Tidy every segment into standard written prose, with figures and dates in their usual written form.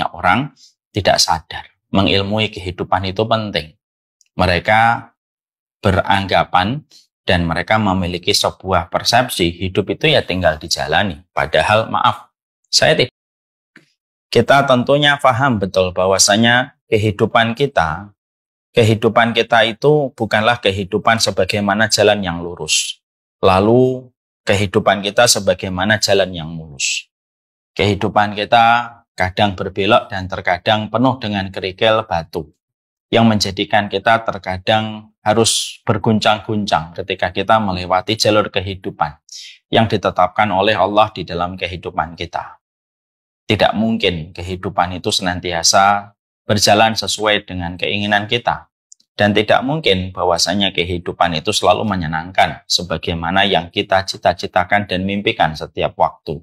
banyak orang tidak sadar. Mengilmui kehidupan itu penting. Mereka beranggapan dan mereka memiliki sebuah persepsi hidup itu ya tinggal dijalani. Padahal maaf, kita tentunya paham betul bahwasanya kehidupan kita itu bukanlah kehidupan sebagaimana jalan yang lurus. Lalu kehidupan kita sebagaimana jalan yang mulus. Kehidupan kita kadang berbelok dan terkadang penuh dengan kerikil batu, yang menjadikan kita terkadang harus berguncang-guncang ketika kita melewati jalur kehidupan yang ditetapkan oleh Allah di dalam kehidupan kita. Tidak mungkin kehidupan itu senantiasa berjalan sesuai dengan keinginan kita. Dan tidak mungkin bahwasanya kehidupan itu selalu menyenangkan sebagaimana yang kita cita-citakan dan mimpikan setiap waktu.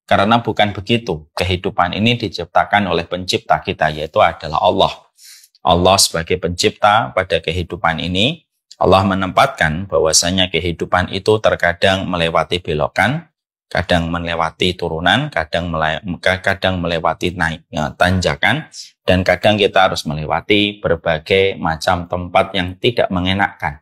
Karena bukan begitu. Kehidupan ini diciptakan oleh pencipta kita, yaitu adalah Allah. Allah sebagai pencipta pada kehidupan ini, Allah menempatkan bahwasanya kehidupan itu terkadang melewati belokan, kadang melewati turunan, kadang melewati naik tanjakan, dan kadang kita harus melewati berbagai macam tempat yang tidak mengenakkan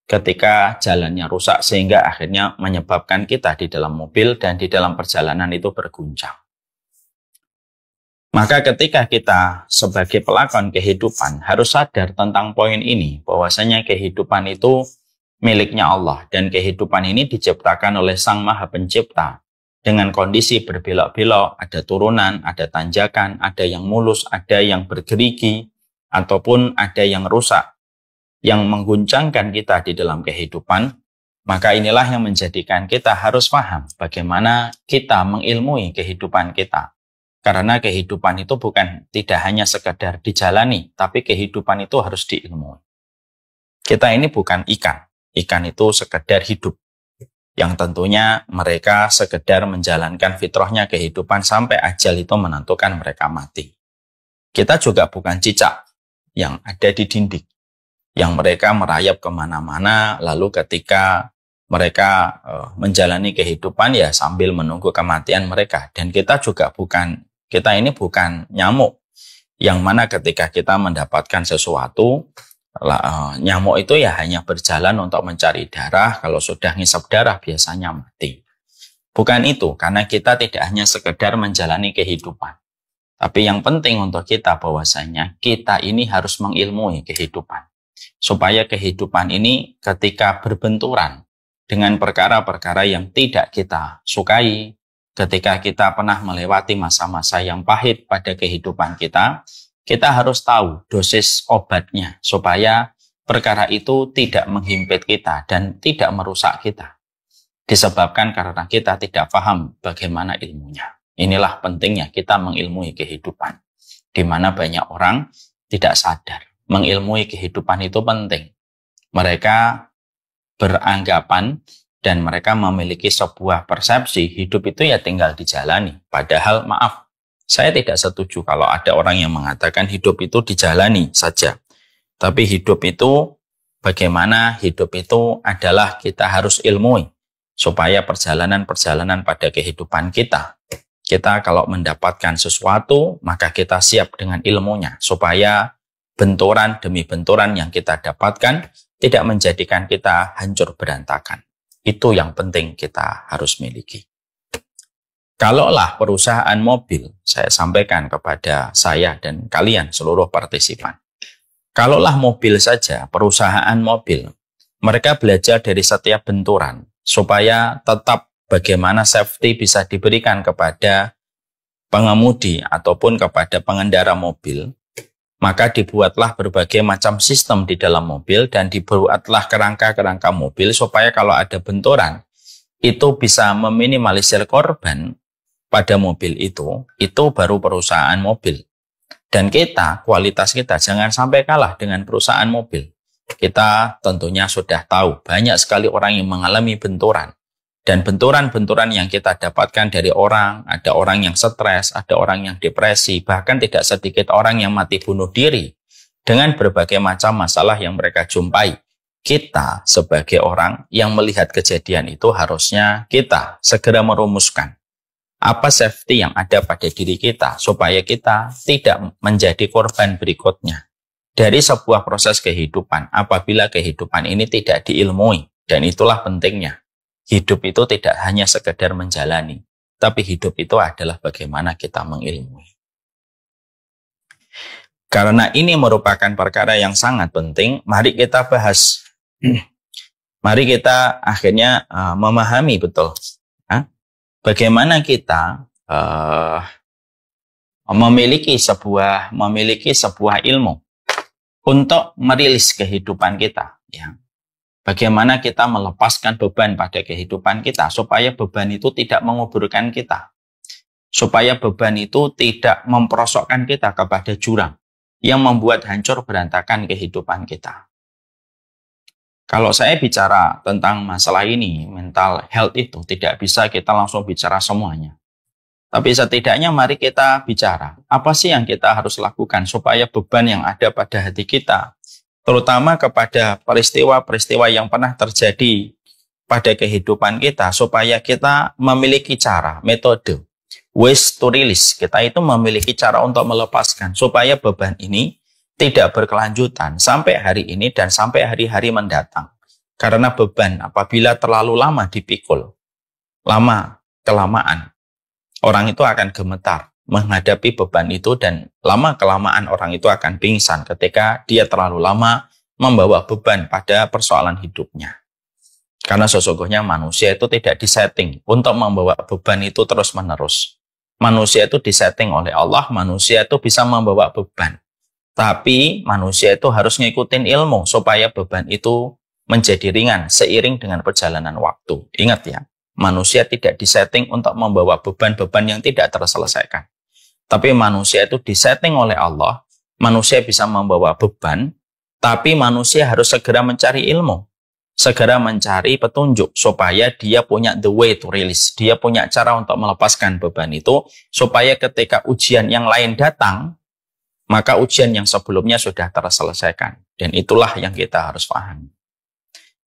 ketika jalannya rusak sehingga akhirnya menyebabkan kita di dalam mobil dan di dalam perjalanan itu berguncang. Maka ketika kita sebagai pelakon kehidupan harus sadar tentang poin ini, bahwasanya kehidupan itu miliknya Allah dan kehidupan ini diciptakan oleh Sang Maha Pencipta dengan kondisi berbelok-belok, ada turunan, ada tanjakan, ada yang mulus, ada yang bergerigi, ataupun ada yang rusak, yang mengguncangkan kita di dalam kehidupan. Maka inilah yang menjadikan kita harus paham bagaimana kita mengilmui kehidupan kita. Karena kehidupan itu tidak hanya sekedar dijalani, tapi kehidupan itu harus diilmui. Kita ini bukan ikan. Ikan itu sekedar hidup, yang tentunya mereka sekedar menjalankan fitrahnya kehidupan sampai ajal itu menentukan mereka mati. Kita juga bukan cicak yang ada di dinding, yang mereka merayap kemana-mana, lalu ketika mereka menjalani kehidupan ya sambil menunggu kematian mereka. Dan kita ini bukan nyamuk, yang mana ketika kita mendapatkan sesuatu, nyamuk itu ya hanya berjalan untuk mencari darah, kalau sudah ngisap darah biasanya mati. Bukan itu, karena kita tidak hanya sekedar menjalani kehidupan. Tapi yang penting untuk kita bahwasanya kita ini harus mengilmui kehidupan. Supaya kehidupan ini ketika berbenturan dengan perkara-perkara yang tidak kita sukai, ketika kita pernah melewati masa-masa yang pahit pada kehidupan kita harus tahu dosis obatnya supaya perkara itu tidak menghimpit kita dan tidak merusak kita. Disebabkan karena kita tidak paham bagaimana ilmunya. Inilah pentingnya kita mengilmui kehidupan. Di mana banyak orang tidak sadar. Mengilmui kehidupan itu penting. Mereka beranggapan dan mereka memiliki sebuah persepsi hidup itu ya tinggal dijalani. Padahal maaf, saya tidak setuju kalau ada orang yang mengatakan hidup itu dijalani saja. Tapi hidup itu, bagaimana hidup itu adalah kita harus ilmui. Supaya perjalanan-perjalanan pada kehidupan kita kalau mendapatkan sesuatu, maka kita siap dengan ilmunya. Supaya benturan demi benturan yang kita dapatkan tidak menjadikan kita hancur berantakan. Itu yang penting kita harus miliki. Kalaulah perusahaan mobil, saya sampaikan kepada saya dan kalian seluruh partisipan. Kalaulah mobil saja, perusahaan mobil, mereka belajar dari setiap benturan, supaya tetap bagaimana safety bisa diberikan kepada pengemudi ataupun kepada pengendara mobil, maka dibuatlah berbagai macam sistem di dalam mobil dan dibuatlah kerangka-kerangka mobil supaya kalau ada benturan, itu bisa meminimalisir korban pada mobil itu baru perusahaan mobil. Dan kualitas kita jangan sampai kalah dengan perusahaan mobil. Kita tentunya sudah tahu banyak sekali orang yang mengalami benturan. Dan benturan-benturan yang kita dapatkan dari orang, ada orang yang stres, ada orang yang depresi, bahkan tidak sedikit orang yang mati bunuh diri dengan berbagai macam masalah yang mereka jumpai. Kita sebagai orang yang melihat kejadian itu harusnya kita segera merumuskan Apa safety yang ada pada diri kita supaya kita tidak menjadi korban berikutnya dari sebuah proses kehidupan apabila kehidupan ini tidak diilmui. Dan itulah pentingnya. Hidup itu tidak hanya sekedar menjalani, tapi hidup itu adalah bagaimana kita mengilmui. Karena ini merupakan perkara yang sangat penting, mari kita bahas. Mari kita akhirnya memahami betul bagaimana kita memiliki sebuah ilmu untuk merilis kehidupan kita. Ya. Bagaimana kita melepaskan beban pada kehidupan kita supaya beban itu tidak menguburkan kita, supaya beban itu tidak memperosokkan kita kepada jurang yang membuat hancur berantakan kehidupan kita. Kalau saya bicara tentang masalah ini, mental health itu tidak bisa kita langsung bicara semuanya. Tapi setidaknya mari kita bicara, apa sih yang kita harus lakukan supaya beban yang ada pada hati kita, terutama kepada peristiwa-peristiwa yang pernah terjadi pada kehidupan kita, supaya kita memiliki cara, metode, ways to release. Kita itu memiliki cara untuk melepaskan, supaya beban ini tidak berkelanjutan sampai hari ini dan sampai hari-hari mendatang. Karena beban apabila terlalu lama dipikul, lama-kelamaan, orang itu akan gemetar menghadapi beban itu dan lama-kelamaan orang itu akan pingsan ketika dia terlalu lama membawa beban pada persoalan hidupnya. Karena sesungguhnya manusia itu tidak disetting untuk membawa beban itu terus-menerus. Manusia itu disetting oleh Allah, manusia itu bisa membawa beban. Tapi manusia itu harus ngikutin ilmu supaya beban itu menjadi ringan seiring dengan perjalanan waktu. Ingat ya, manusia tidak disetting untuk membawa beban-beban yang tidak terselesaikan. Tapi manusia itu disetting oleh Allah, manusia bisa membawa beban, tapi manusia harus segera mencari ilmu, segera mencari petunjuk supaya dia punya the way to release, dia punya cara untuk melepaskan beban itu, supaya ketika ujian yang lain datang, maka ujian yang sebelumnya sudah terselesaikan. Dan itulah yang kita harus pahami.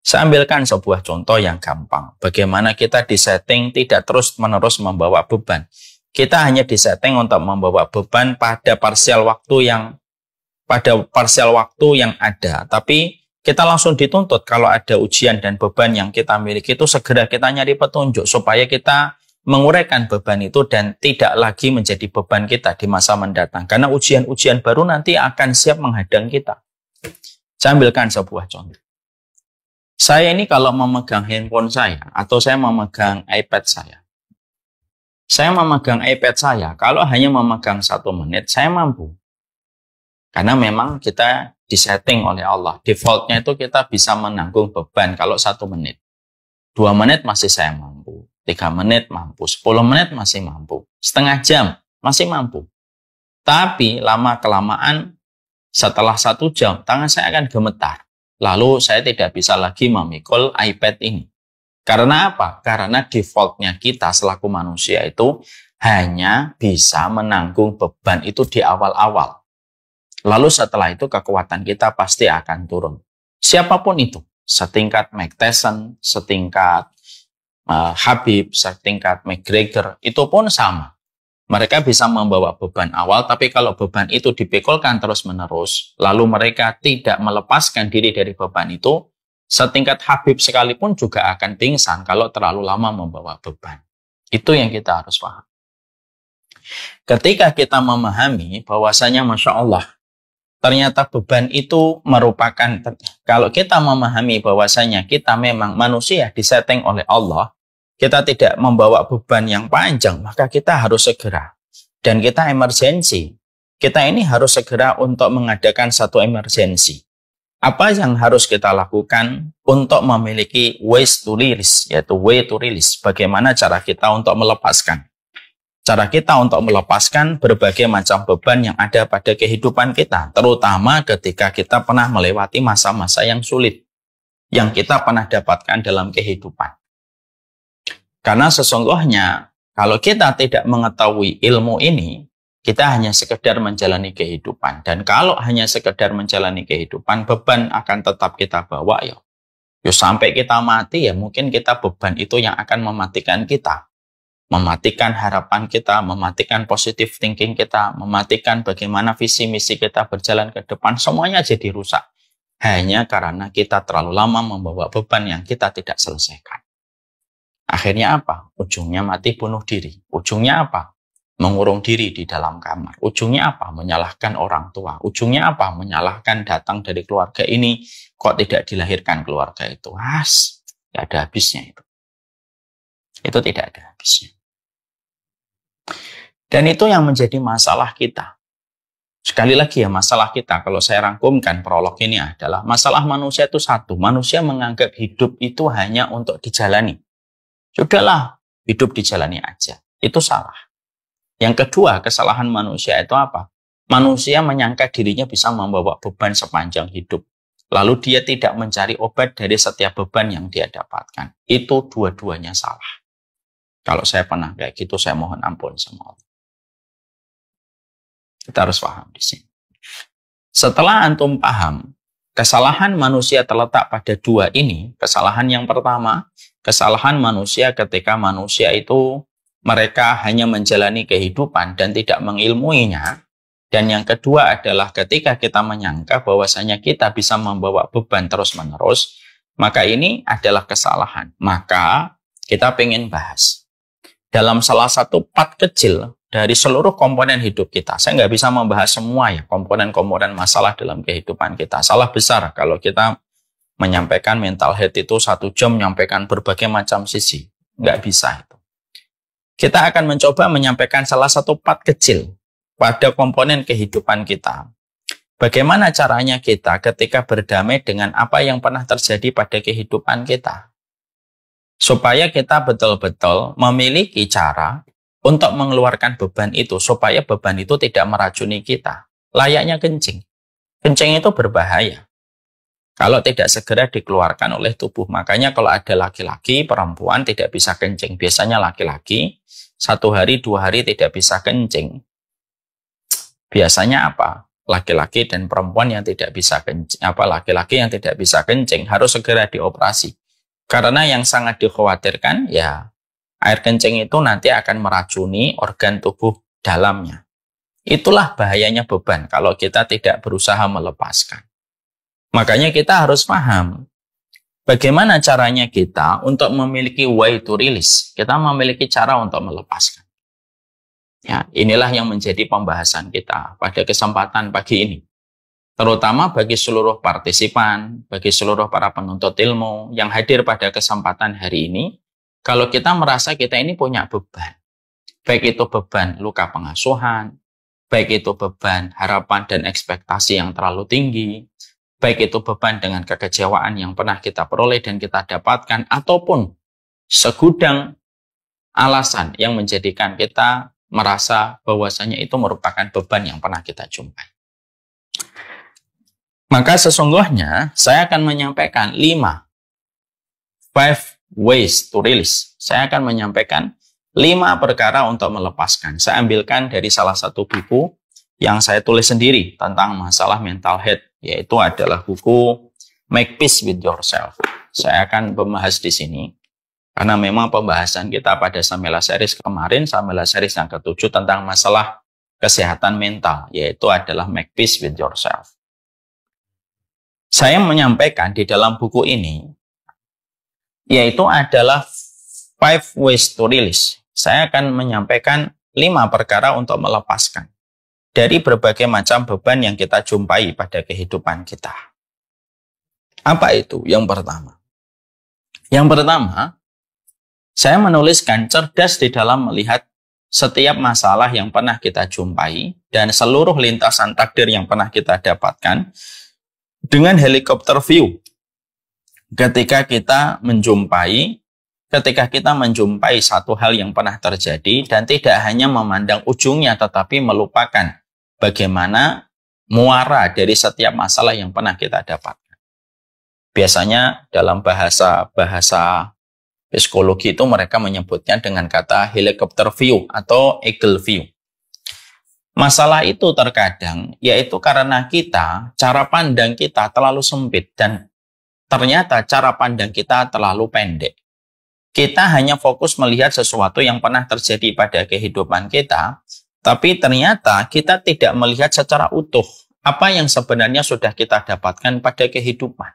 Saya ambilkan sebuah contoh yang gampang. Bagaimana kita disetting tidak terus-menerus membawa beban. Kita hanya disetting untuk membawa beban pada parsial waktu yang ada. Tapi kita langsung dituntut kalau ada ujian dan beban yang kita miliki itu segera kita nyari petunjuk supaya kita menguraikan beban itu dan tidak lagi menjadi beban kita di masa mendatang. Karena ujian-ujian baru nanti akan siap menghadang kita. Saya ambilkan sebuah contoh. Saya ini kalau memegang handphone saya atau saya memegang iPad saya. Saya memegang iPad saya, kalau hanya memegang 1 menit, saya mampu. Karena memang kita disetting oleh Allah. Defaultnya itu kita bisa menanggung beban kalau 1 menit. 2 menit masih saya mampu. 3 menit mampu, 10 menit masih mampu, setengah jam masih mampu. Tapi lama-kelamaan setelah 1 jam, tangan saya akan gemetar. Lalu saya tidak bisa lagi memikul iPad ini. Karena apa? Karena defaultnya kita selaku manusia itu hanya bisa menanggung beban itu di awal-awal. Lalu setelah itu kekuatan kita pasti akan turun. Siapapun itu, setingkat Mike Tyson, setingkat Habib, setingkat McGregor, itu pun sama. Mereka bisa membawa beban awal, tapi kalau beban itu dipikulkan terus-menerus, lalu mereka tidak melepaskan diri dari beban itu, setingkat Habib sekalipun juga akan pingsan kalau terlalu lama membawa beban. Itu yang kita harus paham. Ketika kita memahami bahwasanya Masya Allah, ternyata beban itu merupakan, kalau kita memahami bahwasanya kita memang manusia disetting oleh Allah, kita tidak membawa beban yang panjang, maka kita harus segera. Dan kita emergensi. Kita ini harus segera untuk mengadakan satu emergensi. Apa yang harus kita lakukan untuk memiliki ways to release, yaitu way to release. Bagaimana cara kita untuk melepaskan. Cara kita untuk melepaskan berbagai macam beban yang ada pada kehidupan kita. Terutama ketika kita pernah melewati masa-masa yang sulit. Yang kita pernah dapatkan dalam kehidupan. Karena sesungguhnya kalau kita tidak mengetahui ilmu ini, kita hanya sekedar menjalani kehidupan. Dan kalau hanya sekedar menjalani kehidupan, beban akan tetap kita bawa ya. Sampai kita mati ya mungkin kita beban itu yang akan mematikan kita. mematikan harapan kita, mematikan positive thinking kita, mematikan bagaimana visi misi kita berjalan ke depan, semuanya jadi rusak. Hanya karena kita terlalu lama membawa beban yang kita tidak selesaikan. Akhirnya apa? Ujungnya mati bunuh diri. Ujungnya apa? Mengurung diri di dalam kamar. Ujungnya apa? Menyalahkan orang tua. Ujungnya apa? Menyalahkan datang dari keluarga ini, kok tidak dilahirkan keluarga itu. Tidak ada habisnya itu. Itu tidak ada habisnya. Dan itu yang menjadi masalah kita. Sekali lagi ya, masalah kita, kalau saya rangkumkan prolog ini adalah masalah manusia itu satu. Manusia menganggap hidup itu hanya untuk dijalani. Sudahlah, hidup dijalani aja. Itu salah. Yang kedua, kesalahan manusia itu apa? Manusia menyangka dirinya bisa membawa beban sepanjang hidup. Lalu dia tidak mencari obat dari setiap beban yang dia dapatkan. Itu dua-duanya salah. Kalau saya pernah kayak gitu, saya mohon ampun sama Allah. Kita harus paham di sini. Setelah antum paham, kesalahan manusia terletak pada dua ini. Kesalahan yang pertama, kesalahan manusia ketika manusia itu mereka hanya menjalani kehidupan dan tidak mengilmuinya. Dan yang kedua adalah ketika kita menyangka bahwasanya kita bisa membawa beban terus-menerus, maka ini adalah kesalahan. Maka kita ingin bahas dalam salah satu part kecil dari seluruh komponen hidup kita. Saya nggak bisa membahas semua ya komponen-komponen masalah dalam kehidupan kita. Salah besar kalau kita menyampaikan mental health itu 1 jam menyampaikan berbagai macam sisi. Nggak bisa itu. Kita akan mencoba menyampaikan salah satu part kecil pada komponen kehidupan kita. Bagaimana caranya kita ketika berdamai dengan apa yang pernah terjadi pada kehidupan kita. Supaya kita betul-betul memiliki cara untuk mengeluarkan beban itu, supaya beban itu tidak meracuni kita. Layaknya kencing. Kencing itu berbahaya kalau tidak segera dikeluarkan oleh tubuh. Makanya kalau ada laki-laki, perempuan tidak bisa kencing. Biasanya laki-laki 1 hari, 2 hari tidak bisa kencing. Biasanya apa? Laki-laki dan perempuan yang tidak bisa kencing, laki-laki yang tidak bisa kencing harus segera dioperasi. Karena yang sangat dikhawatirkan ya air kencing itu nanti akan meracuni organ tubuh dalamnya. Itulah bahayanya beban kalau kita tidak berusaha melepaskan. Makanya kita harus paham bagaimana caranya kita untuk memiliki way to release. Kita memiliki cara untuk melepaskan. Ya, inilah yang menjadi pembahasan kita pada kesempatan pagi ini. Terutama bagi seluruh partisipan, bagi seluruh para penuntut ilmu yang hadir pada kesempatan hari ini. Kalau kita merasa kita ini punya beban, baik itu beban luka pengasuhan, baik itu beban harapan dan ekspektasi yang terlalu tinggi, baik itu beban dengan kekecewaan yang pernah kita peroleh dan kita dapatkan, ataupun segudang alasan yang menjadikan kita merasa bahwasanya itu merupakan beban yang pernah kita jumpai. Maka sesungguhnya saya akan menyampaikan 5 ways to release. Saya akan menyampaikan 5 perkara untuk melepaskan. Saya ambilkan dari salah satu buku yang saya tulis sendiri tentang masalah mental health, yaitu adalah buku Make Peace with Yourself. Saya akan membahas di sini karena memang pembahasan kita pada Samela Series kemarin, Samela Series yang ke-7 tentang masalah kesehatan mental, yaitu adalah Make Peace with Yourself. Saya menyampaikan di dalam buku ini yaitu adalah 5 ways to release. Saya akan menyampaikan 5 perkara untuk melepaskan dari berbagai macam beban yang kita jumpai pada kehidupan kita. Apa itu? Yang pertama. Yang pertama, saya menuliskan cerdas di dalam melihat setiap masalah yang pernah kita jumpai dan seluruh lintasan takdir yang pernah kita dapatkan dengan helikopter view. Ketika kita menjumpai satu hal yang pernah terjadi dan tidak hanya memandang ujungnya tetapi melupakan bagaimana muara dari setiap masalah yang pernah kita dapatkan. Biasanya dalam bahasa psikologi itu mereka menyebutnya dengan kata helicopter view atau eagle view. Masalah itu terkadang yaitu karena cara pandang kita terlalu sempit dan ternyata cara pandang kita terlalu pendek. Kita hanya fokus melihat sesuatu yang pernah terjadi pada kehidupan kita, tapi ternyata kita tidak melihat secara utuh apa yang sebenarnya sudah kita dapatkan pada kehidupan.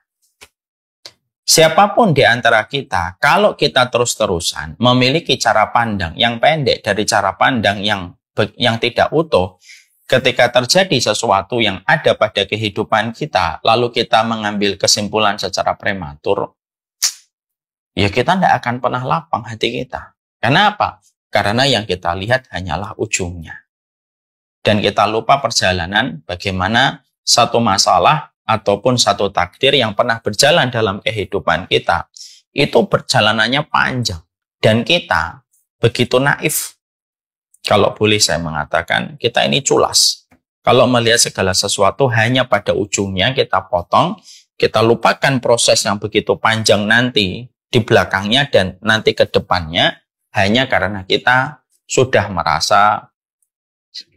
Siapapun di antara kita, kalau kita terus-terusan memiliki cara pandang yang pendek dari cara pandang yang tidak utuh, ketika terjadi sesuatu yang ada pada kehidupan kita, lalu kita mengambil kesimpulan secara prematur, ya kita tidak akan pernah lapang hati kita. Kenapa? Karena yang kita lihat hanyalah ujungnya. Dan kita lupa perjalanan bagaimana satu masalah ataupun satu takdir yang pernah berjalan dalam kehidupan kita, itu perjalanannya panjang. Dan kita begitu naif. Kalau boleh saya mengatakan, kita ini culas. Kalau melihat segala sesuatu hanya pada ujungnya, kita potong, kita lupakan proses yang begitu panjang nanti di belakangnya dan nanti ke depannya, hanya karena kita sudah merasa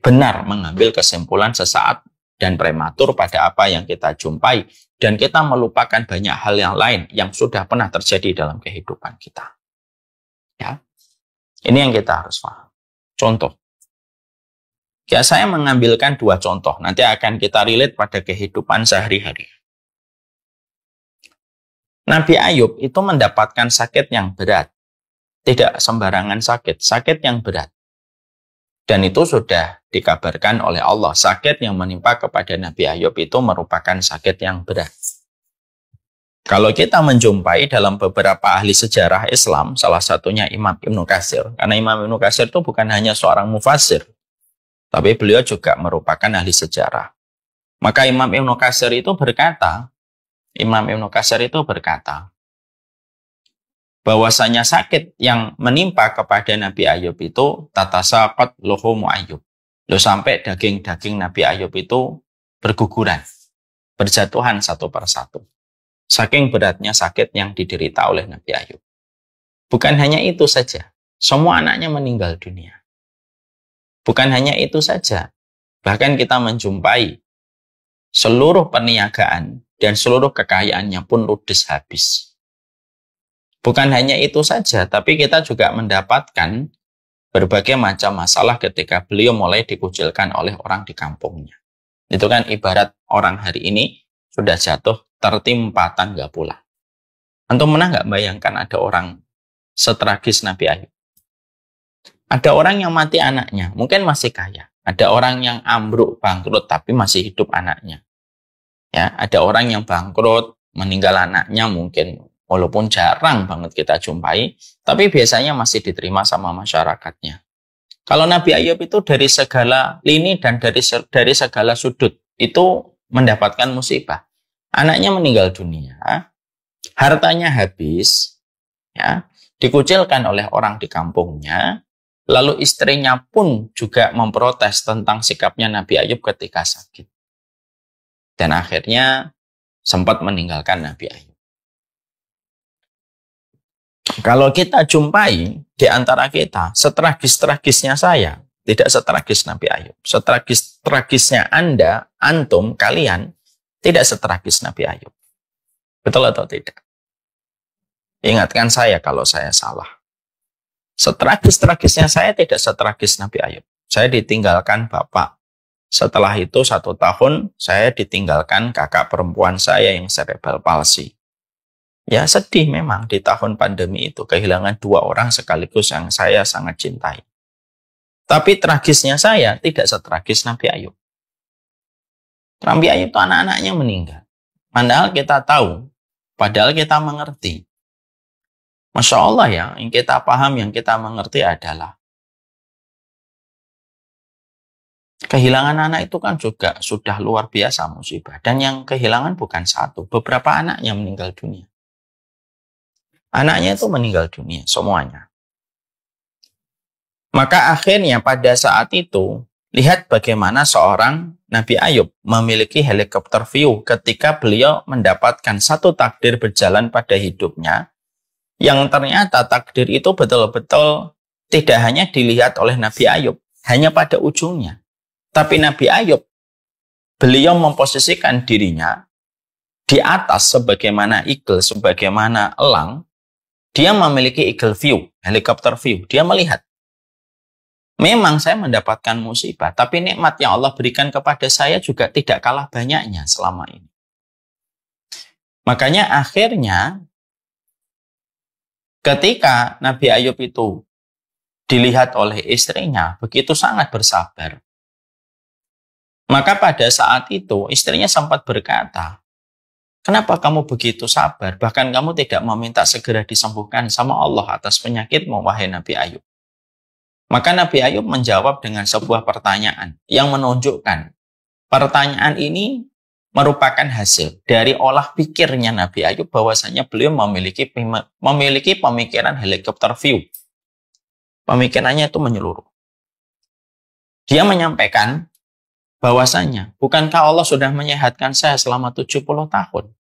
benar mengambil kesimpulan sesaat dan prematur pada apa yang kita jumpai, dan kita melupakan banyak hal yang lain yang sudah pernah terjadi dalam kehidupan kita. Ya, ini yang kita harus paham. Contoh, ya saya mengambilkan dua contoh, nanti akan kita relate pada kehidupan sehari-hari. Nabi Ayub itu mendapatkan sakit yang berat, tidak sembarangan sakit, sakit yang berat. Dan itu sudah dikabarkan oleh Allah. Sakit yang menimpa kepada Nabi Ayub itu merupakan sakit yang berat. Kalau kita menjumpai dalam beberapa ahli sejarah Islam, salah satunya Imam Ibnu Katsir. Karena Imam Ibnu Katsir itu bukan hanya seorang mufassir, tapi beliau juga merupakan ahli sejarah. Maka Imam Ibnu Katsir itu berkata, bahwasanya sakit yang menimpa kepada Nabi Ayub itu tatasaqat luhumu Ayub. Loh, sampai daging-daging Nabi Ayub itu berguguran, berjatuhan satu persatu. Saking beratnya sakit yang diderita oleh Nabi Ayub. Bukan hanya itu saja, semua anaknya meninggal dunia. Bukan hanya itu saja, bahkan kita menjumpai seluruh perniagaan dan seluruh kekayaannya pun ludes habis. Bukan hanya itu saja, tapi kita juga mendapatkan berbagai macam masalah ketika beliau mulai dikucilkan oleh orang di kampungnya. Itu kan ibarat orang hari ini sudah jatuh tertimpa tangga pulang. Antum pernah nggak bayangkan ada orang setragis Nabi Ayub? Ada orang yang mati anaknya, mungkin masih kaya. Ada orang yang ambruk, bangkrut, tapi masih hidup anaknya. Ya, ada orang yang bangkrut, meninggal anaknya mungkin. Walaupun jarang banget kita jumpai, tapi biasanya masih diterima sama masyarakatnya. Kalau Nabi Ayub itu dari segala lini dan dari segala sudut itu mendapatkan musibah. Anaknya meninggal dunia, hartanya habis, ya, dikucilkan oleh orang di kampungnya, lalu istrinya pun juga memprotes tentang sikapnya Nabi Ayub ketika sakit. Dan akhirnya sempat meninggalkan Nabi Ayub. Kalau kita jumpai di antara kita, setragis-tragisnya saya, tidak setragis Nabi Ayub. Setragis-tragisnya Anda, antum, kalian, tidak setragis Nabi Ayub. Betul atau tidak? Ingatkan saya kalau saya salah. Setragis-tragisnya saya tidak setragis Nabi Ayub. Saya ditinggalkan bapak. Setelah itu 1 tahun, saya ditinggalkan kakak perempuan saya yang cerebral palsy. Ya sedih memang di tahun pandemi itu kehilangan 2 orang sekaligus yang saya sangat cintai. Tapi tragisnya saya tidak setragis Nabi Ayub. Nabi Ayub itu anak-anaknya meninggal. Padahal kita tahu, padahal kita mengerti. Masya Allah ya, yang kita paham, yang kita mengerti adalah kehilangan anak itu kan juga sudah luar biasa musibah. Dan yang kehilangan bukan satu, beberapa anaknya meninggal dunia. Anaknya itu meninggal dunia, semuanya. Maka akhirnya pada saat itu, lihat bagaimana seorang Nabi Ayub memiliki helikopter view ketika beliau mendapatkan satu takdir berjalan pada hidupnya, yang ternyata takdir itu betul-betul tidak hanya dilihat oleh Nabi Ayub, hanya pada ujungnya. Tapi Nabi Ayub, beliau memposisikan dirinya di atas sebagaimana eagle, sebagaimana elang, Dia memiliki eagle view, helikopter view. Dia melihat. Memang saya mendapatkan musibah, tapi nikmat yang Allah berikan kepada saya juga tidak kalah banyaknya selama ini. Makanya akhirnya ketika Nabi Ayub itu dilihat oleh istrinya, begitu sangat bersabar. Maka pada saat itu istrinya sempat berkata, kenapa kamu begitu sabar? Bahkan kamu tidak meminta segera disembuhkan sama Allah atas penyakitmu, wahai Nabi Ayub. Maka Nabi Ayub menjawab dengan sebuah pertanyaan yang menunjukkan pertanyaan ini merupakan hasil dari olah pikirnya Nabi Ayub bahwasanya beliau memiliki pemikiran helikopter view. Pemikirannya itu menyeluruh. Dia menyampaikan bahwasanya, bukankah Allah sudah menyehatkan saya selama 70 tahun?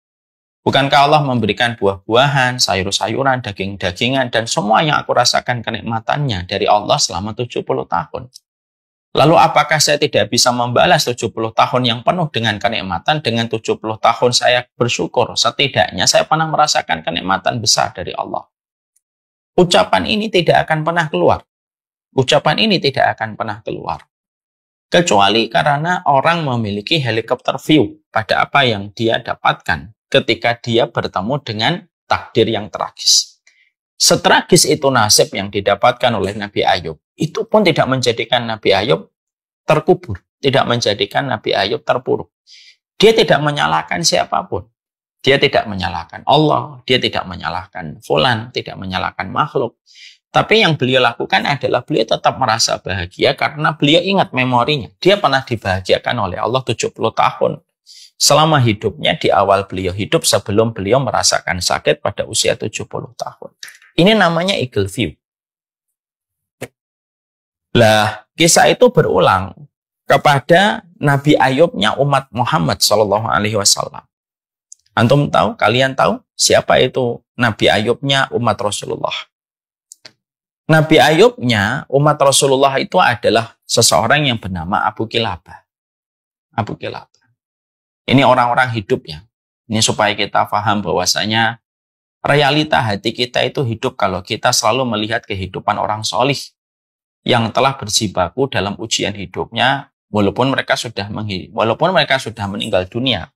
Bukankah Allah memberikan buah-buahan, sayur-sayuran, daging-dagingan, dan semua yang aku rasakan kenikmatannya dari Allah selama 70 tahun? Lalu apakah saya tidak bisa membalas 70 tahun yang penuh dengan kenikmatan dengan 70 tahun saya bersyukur? Setidaknya saya pernah merasakan kenikmatan besar dari Allah. Ucapan ini tidak akan pernah keluar. Ucapan ini tidak akan pernah keluar. Kecuali karena orang memiliki helikopter view pada apa yang dia dapatkan ketika dia bertemu dengan takdir yang tragis. Setragis itu nasib yang didapatkan oleh Nabi Ayub, itu pun tidak menjadikan Nabi Ayub terkubur, tidak menjadikan Nabi Ayub terpuruk. Dia tidak menyalahkan siapapun. Dia tidak menyalahkan Allah, dia tidak menyalahkan fulan, tidak menyalahkan makhluk. Tapi yang beliau lakukan adalah beliau tetap merasa bahagia karena beliau ingat memorinya. Dia pernah dibahagiakan oleh Allah 70 tahun. Selama hidupnya, di awal beliau hidup sebelum beliau merasakan sakit pada usia 70 tahun. Ini namanya eagle view. Lah, kisah itu berulang kepada Nabi Ayubnya umat Muhammad SAW. Antum tahu? Kalian tahu siapa itu Nabi Ayubnya umat Rasulullah? Nabi Ayubnya umat Rasulullah itu adalah seseorang yang bernama Abu Kilabah. Abu Kilabah. Ini orang-orang hidup ya. Ini supaya kita paham bahwasanya realita hati kita itu hidup kalau kita selalu melihat kehidupan orang solih yang telah berjibaku dalam ujian hidupnya, walaupun mereka sudah meninggal dunia.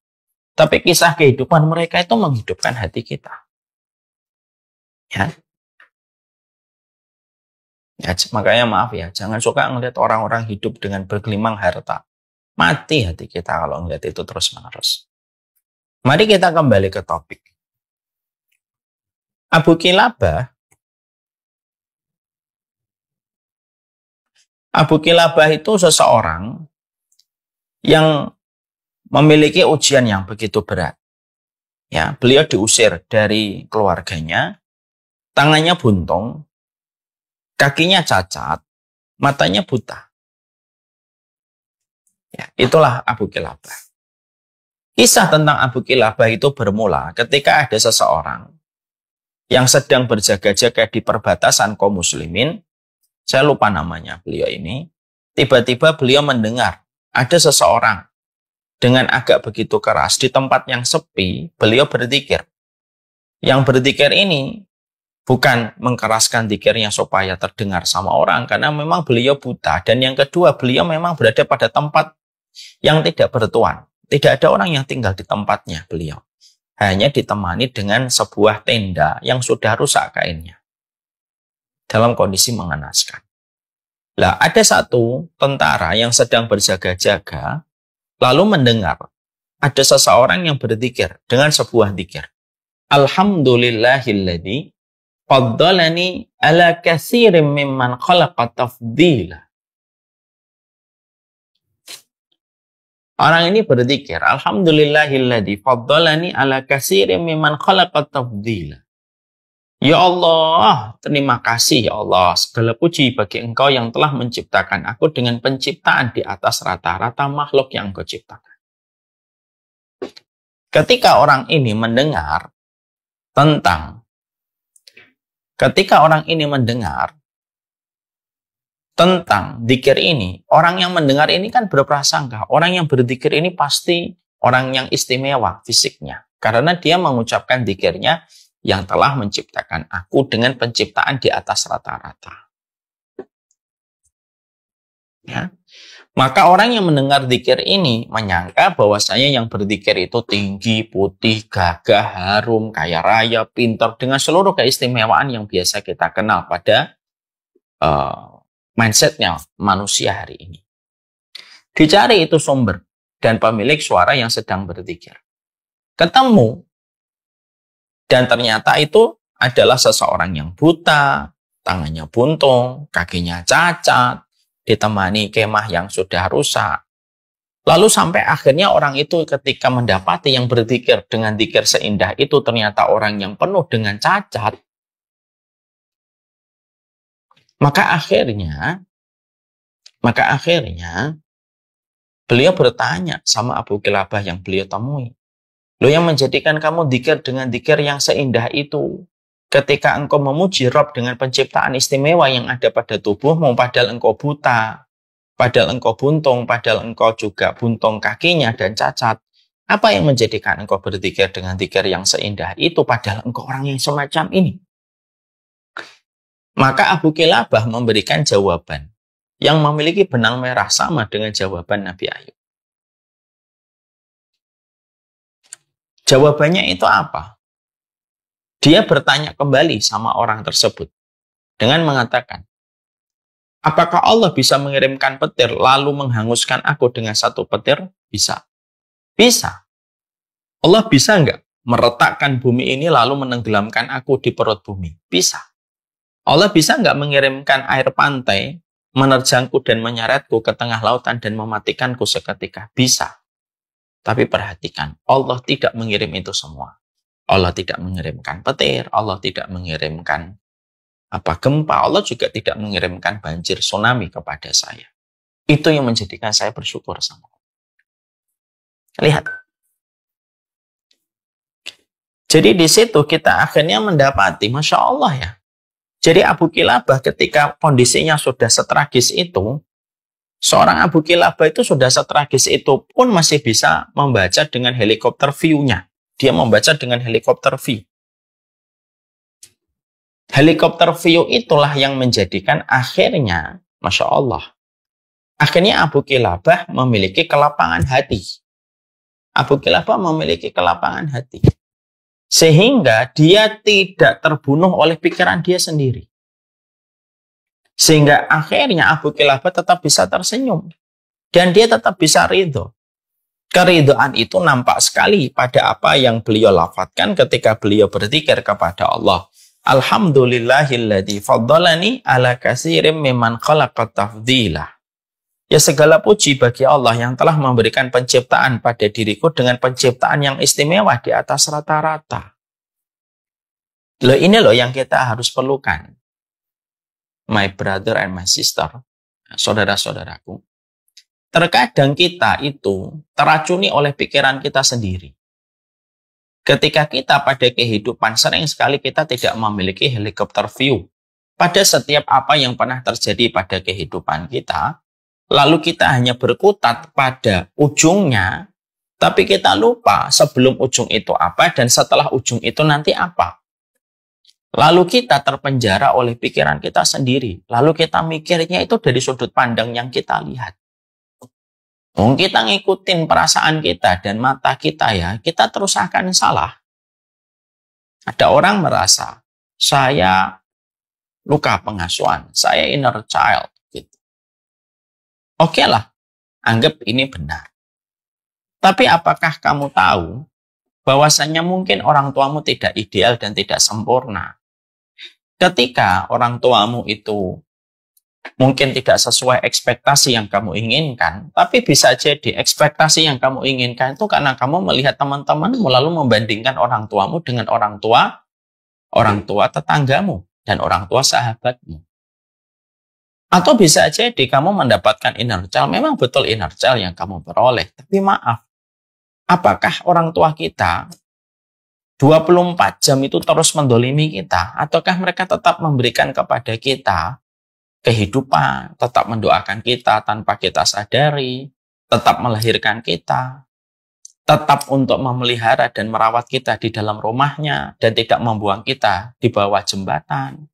Tapi kisah kehidupan mereka itu menghidupkan hati kita. Ya. Ya, makanya maaf ya, jangan suka ngelihat orang-orang hidup dengan bergelimang harta. Mati hati kita kalau ngelihat itu terus-menerus. Mari kita kembali ke topik. Abu Kilabah itu seseorang yang memiliki ujian yang begitu berat. Ya, beliau diusir dari keluarganya, tangannya buntung, kakinya cacat, matanya buta. Ya, itulah Abu Kilabah. Kisah tentang Abu Kilabah itu bermula ketika ada seseorang yang sedang berjaga-jaga di perbatasan kaum muslimin. Saya lupa namanya beliau ini. Tiba-tiba beliau mendengar ada seseorang dengan agak begitu keras di tempat yang sepi. Beliau berzikir. Yang berzikir ini bukan mengkeraskan zikirnya supaya terdengar sama orang, karena memang beliau buta. Dan yang kedua, beliau memang berada pada tempat yang tidak bertuan. Tidak ada orang yang tinggal di tempatnya beliau. Hanya ditemani dengan sebuah tenda yang sudah rusak kainnya. Dalam kondisi mengenaskan. Lah, ada satu tentara yang sedang berjaga-jaga, lalu mendengar ada seseorang yang berzikir dengan sebuah zikir. Alhamdulillahilladzi faddalani ala katsirin mimman khalaqa tafdila. Orang ini berzikir, Alhamdulillahilladzi faddalani ala katsirin mimman khalaqa tafdila. Ya Allah, terima kasih ya Allah. Segala puji bagi Engkau yang telah menciptakan aku dengan penciptaan di atas rata-rata makhluk yang Engkau ciptakan. Ketika orang ini mendengar tentang zikir ini, orang yang mendengar ini kan berprasangka, orang yang berzikir ini pasti orang yang istimewa fisiknya. Karena dia mengucapkan zikirnya yang telah menciptakan aku dengan penciptaan di atas rata-rata. Ya. Maka orang yang mendengar zikir ini menyangka bahwasanya yang berzikir itu tinggi, putih, gagah, harum, kaya raya, pintar, dengan seluruh keistimewaan yang biasa kita kenal pada mindsetnya manusia hari ini. Dicari itu sumber dan pemilik suara yang sedang berzikir. Ketemu, dan ternyata itu adalah seseorang yang buta, tangannya buntung, kakinya cacat, ditemani kemah yang sudah rusak. Lalu sampai akhirnya orang itu ketika mendapati yang berzikir dengan zikir seindah itu ternyata orang yang penuh dengan cacat, maka akhirnya beliau bertanya sama Abu Kilabah yang beliau temui. Lo yang menjadikan kamu zikir dengan zikir yang seindah itu, ketika engkau memuji Rabb dengan penciptaan istimewa yang ada pada tubuhmu, padahal engkau buta, padahal engkau buntung, padahal engkau juga buntung kakinya dan cacat. Apa yang menjadikan engkau berzikir dengan zikir yang seindah itu, padahal engkau orang yang semacam ini? Maka Abu Kilabah memberikan jawaban yang memiliki benang merah sama dengan jawaban Nabi Ayub. Jawabannya itu apa? Dia bertanya kembali sama orang tersebut dengan mengatakan, apakah Allah bisa mengirimkan petir lalu menghanguskan aku dengan satu petir? Bisa. Bisa. Allah bisa nggak meretakkan bumi ini lalu menenggelamkan aku di perut bumi? Bisa. Allah bisa nggak mengirimkan air pantai menerjangku dan menyeretku ke tengah lautan dan mematikanku seketika? Bisa. Tapi perhatikan, Allah tidak mengirim itu semua. Allah tidak mengirimkan petir, Allah tidak mengirimkan gempa, Allah juga tidak mengirimkan banjir tsunami kepada saya. Itu yang menjadikan saya bersyukur sama Allah. Lihat. Jadi di situ kita akhirnya mendapati, Masya Allah ya. Jadi Abu Kilabah ketika kondisinya sudah setragis itu, seorang Abu Kilabah itu sudah setragis itu pun masih bisa membaca dengan helikopter view-nya. Dia membaca dengan helikopter view. Helikopter view itulah yang menjadikan akhirnya, Masya Allah, akhirnya Abu Kilabah memiliki kelapangan hati. Abu Kilabah memiliki kelapangan hati. Sehingga dia tidak terbunuh oleh pikiran dia sendiri. Sehingga akhirnya Abu Kilabah tetap bisa tersenyum. Dan dia tetap bisa ridho. Keridhaan itu nampak sekali pada apa yang beliau lafadzkan ketika beliau berzikir kepada Allah. Alhamdulillahilladzi faddalani ala katsirin mimman khalaqa tafdila. Ya segala puji bagi Allah yang telah memberikan penciptaan pada diriku dengan penciptaan yang istimewa di atas rata-rata. Loh ini loh yang kita harus perlukan. My brother and my sister, saudara-saudaraku. Terkadang kita itu teracuni oleh pikiran kita sendiri. Ketika kita pada kehidupan sering sekali kita tidak memiliki helikopter view. Pada setiap apa yang pernah terjadi pada kehidupan kita, lalu kita hanya berkutat pada ujungnya, tapi kita lupa sebelum ujung itu apa dan setelah ujung itu nanti apa. Lalu kita terpenjara oleh pikiran kita sendiri. Lalu kita mikirnya itu dari sudut pandang yang kita lihat. Kita ngikutin perasaan kita dan mata kita ya, kita terus akan salah. Ada orang merasa, saya luka pengasuhan, saya inner child. Gitu. Oke lah, anggap ini benar. Tapi apakah kamu tahu bahwasanya mungkin orang tuamu tidak ideal dan tidak sempurna? Ketika orang tuamu itu mungkin tidak sesuai ekspektasi yang kamu inginkan, tapi bisa jadi ekspektasi yang kamu inginkan itu karena kamu melihat teman-temanmu lalu membandingkan orang tuamu dengan orang tua tetanggamu dan orang tua sahabatmu. Atau bisa jadi kamu mendapatkan inner child, memang betul inner child yang kamu peroleh, tapi maaf, apakah orang tua kita 24 jam itu terus mendolimi kita, ataukah mereka tetap memberikan kepada kita kehidupan, tetap mendoakan kita tanpa kita sadari, tetap melahirkan kita. tetap untuk memelihara dan merawat kita di dalam rumahnya dan tidak membuang kita di bawah jembatan,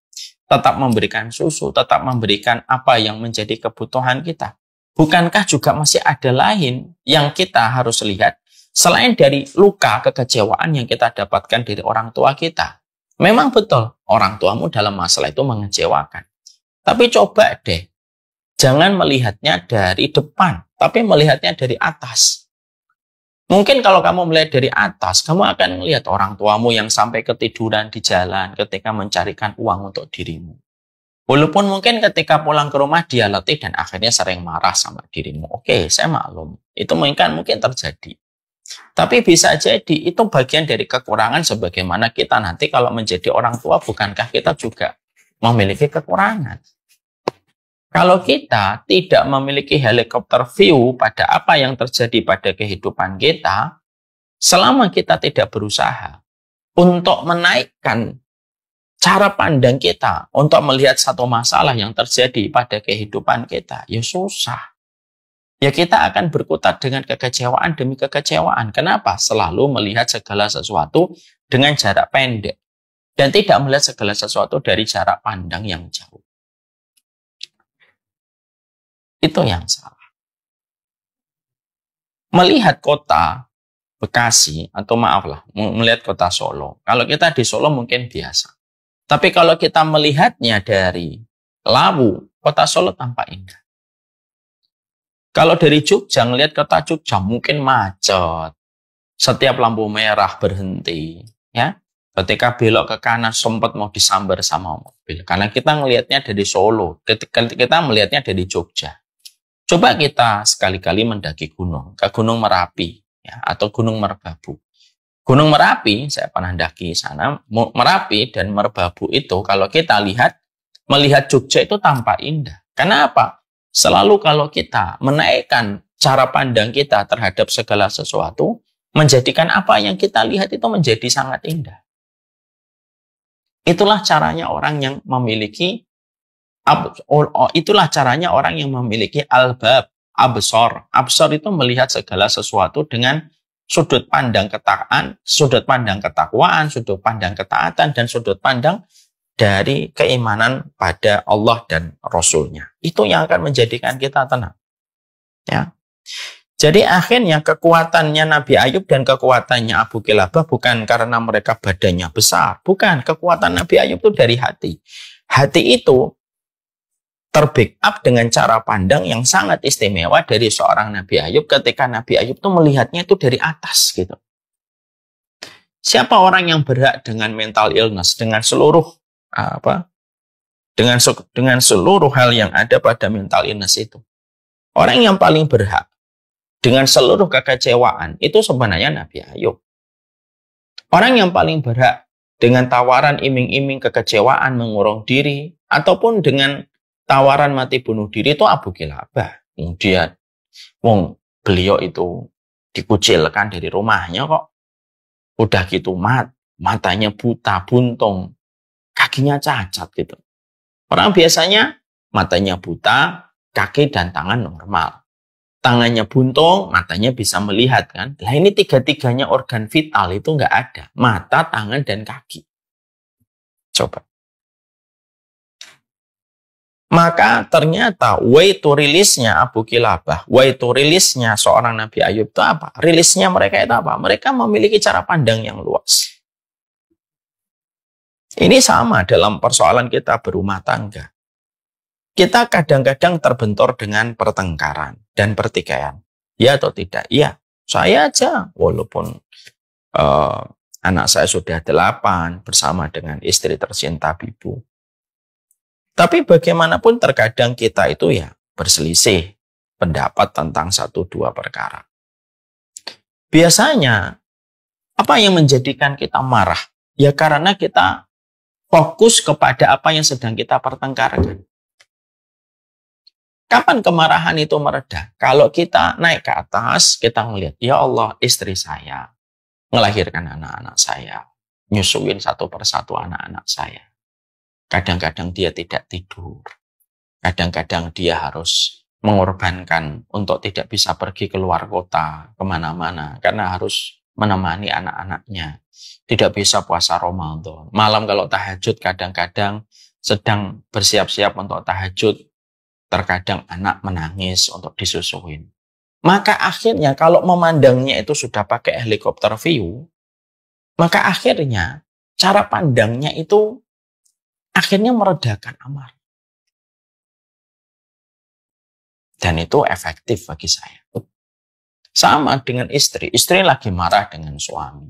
tetap memberikan susu, tetap memberikan apa yang menjadi kebutuhan kita. Bukankah juga masih ada lain yang kita harus lihat selain dari luka kekecewaan yang kita dapatkan dari orang tua kita? Memang betul, orang tuamu dalam masalah itu mengecewakan. Tapi coba deh, jangan melihatnya dari depan, tapi melihatnya dari atas. Mungkin kalau kamu melihat dari atas, kamu akan melihat orang tuamu yang sampai ketiduran di jalan ketika mencarikan uang untuk dirimu. Walaupun mungkin ketika pulang ke rumah dia letih dan akhirnya sering marah sama dirimu. Oke, saya maklum. Itu mungkin terjadi. Tapi bisa jadi itu bagian dari kekurangan sebagaimana kita nanti kalau menjadi orang tua, bukankah kita juga memiliki kekurangan? Kalau kita tidak memiliki helikopter view pada apa yang terjadi pada kehidupan kita, selama kita tidak berusaha untuk menaikkan cara pandang kita untuk melihat satu masalah yang terjadi pada kehidupan kita, ya susah. Ya kita akan berkutat dengan kekecewaan demi kekecewaan. Kenapa? Selalu melihat segala sesuatu dengan jarak pendek. Dan tidak melihat segala sesuatu dari jarak pandang yang jauh. Itu yang salah. Melihat kota Bekasi, atau maaflah, melihat kota Solo. Kalau kita di Solo mungkin biasa. Tapi kalau kita melihatnya dari Lawu, kota Solo tampak indah. Kalau dari Jogja, ngelihat kota Jogja mungkin macet. Setiap lampu merah berhenti. Ya, ketika belok ke kanan sempat mau disambar sama mobil. Karena kita ngelihatnya dari Solo, kita melihatnya dari Jogja. Coba kita sekali-kali mendaki gunung, ke Gunung Merapi, ya, atau Gunung Merbabu. Gunung Merapi, saya pernah daki sana. Merapi dan Merbabu itu, kalau kita melihat Jogja itu tampak indah. Kenapa? Selalu kalau kita menaikkan cara pandang kita terhadap segala sesuatu, menjadikan apa yang kita lihat itu menjadi sangat indah. Itulah caranya orang yang memiliki albab, absor. Absor itu melihat segala sesuatu dengan sudut pandang ketakwaan, sudut pandang ketaatan, dan sudut pandang dari keimanan pada Allah dan Rasul-Nya. Itu yang akan menjadikan kita tenang. Ya. Jadi akhirnya kekuatannya Nabi Ayub dan kekuatannya Abu Kilabah bukan karena mereka badannya besar. Bukan, kekuatan Nabi Ayub itu dari hati. Hati itu terbackup dengan cara pandang yang sangat istimewa dari seorang Nabi Ayub ketika Nabi Ayub itu melihatnya itu dari atas gitu. Siapa orang yang berhak dengan mental illness, dengan seluruh dengan seluruh hal yang ada pada mental illness itu? Orang yang paling berhak dengan seluruh kekecewaan itu sebenarnya Nabi Ayub. Orang yang paling berhak dengan tawaran iming-iming kekecewaan, mengurung diri, ataupun dengan tawaran mati bunuh diri itu Abu Kilabah. Kemudian beliau itu dikucilkan dari rumahnya kok. Udah gitu matanya buta, buntung, kakinya cacat gitu. Orang biasanya matanya buta, kaki dan tangan normal. Tangannya buntung, matanya bisa melihat kan. Lah ini tiga-tiganya organ vital itu nggak ada. Mata, tangan, dan kaki. Coba. Maka ternyata way to release-nya Abu Kilabah, way to release-nya seorang Nabi Ayub itu apa? Rilisnya mereka itu apa? Mereka memiliki cara pandang yang luas. Ini sama dalam persoalan kita berumah tangga. Kita kadang-kadang terbentur dengan pertengkaran dan pertikaian. Ya atau tidak? Iya. Saya aja, walaupun anak saya sudah 8 bersama dengan istri tercinta Bibu. Tapi bagaimanapun terkadang kita itu ya berselisih pendapat tentang 1-2 perkara. Biasanya, apa yang menjadikan kita marah? Ya karena kita fokus kepada apa yang sedang kita pertengkarkan. Kapan kemarahan itu mereda? Kalau kita naik ke atas, kita melihat, ya Allah, istri saya melahirkan anak-anak saya, nyusuin satu persatu anak-anak saya. Kadang-kadang dia tidak tidur. Kadang-kadang dia harus mengorbankan untuk tidak bisa pergi keluar kota kemana-mana karena harus menemani anak-anaknya. Tidak bisa puasa Ramadan. Malam kalau tahajud kadang-kadang sedang bersiap-siap untuk tahajud, terkadang anak menangis untuk disusuin. Maka akhirnya kalau memandangnya itu sudah pakai helikopter view, maka akhirnya cara pandangnya itu akhirnya meredakan amarah. Dan itu efektif bagi saya. Sama dengan istri. Istri lagi marah dengan suami.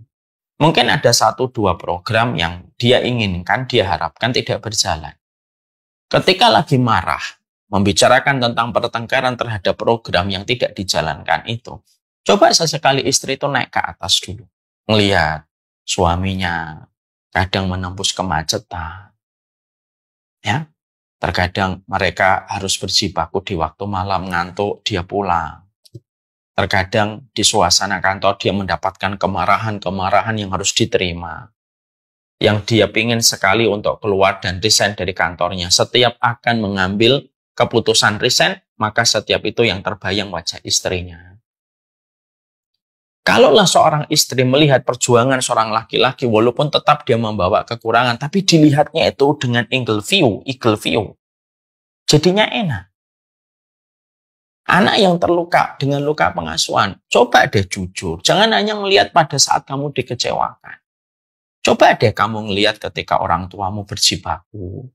Mungkin ada 1-2 program yang dia inginkan, dia harapkan tidak berjalan. Ketika lagi marah, membicarakan tentang pertengkaran terhadap program yang tidak dijalankan itu, coba sesekali istri itu naik ke atas dulu. Melihat suaminya kadang menembus kemacetan. Ya, terkadang mereka harus berjibaku di waktu malam, ngantuk, dia pulang. Terkadang di suasana kantor dia mendapatkan kemarahan-kemarahan yang harus diterima. Yang dia ingin sekali untuk keluar dan resign dari kantornya. Setiap akan mengambil keputusan resign, maka setiap itu yang terbayang wajah istrinya. Kalaulah seorang istri melihat perjuangan seorang laki-laki, walaupun tetap dia membawa kekurangan, tapi dilihatnya itu dengan eagle view. Jadinya enak. Anak yang terluka dengan luka pengasuhan, coba deh jujur. Jangan hanya melihat pada saat kamu dikecewakan. Coba deh kamu melihat ketika orang tuamu berjibaku.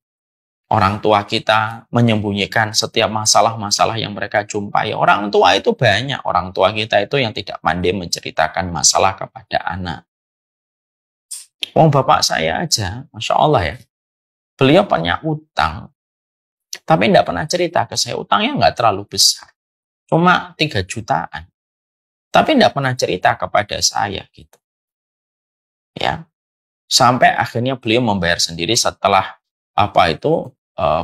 Orang tua kita menyembunyikan setiap masalah-masalah yang mereka jumpai. Orang tua itu banyak. Orang tua kita itu yang tidak pandai menceritakan masalah kepada anak. Bapak saya aja, Masya Allah ya. Beliau punya utang. Tapi tidak pernah cerita ke saya. Utangnya nggak terlalu besar. Cuma 3 jutaan. Tapi tidak pernah cerita kepada saya gitu. Ya. Sampai akhirnya beliau membayar sendiri setelah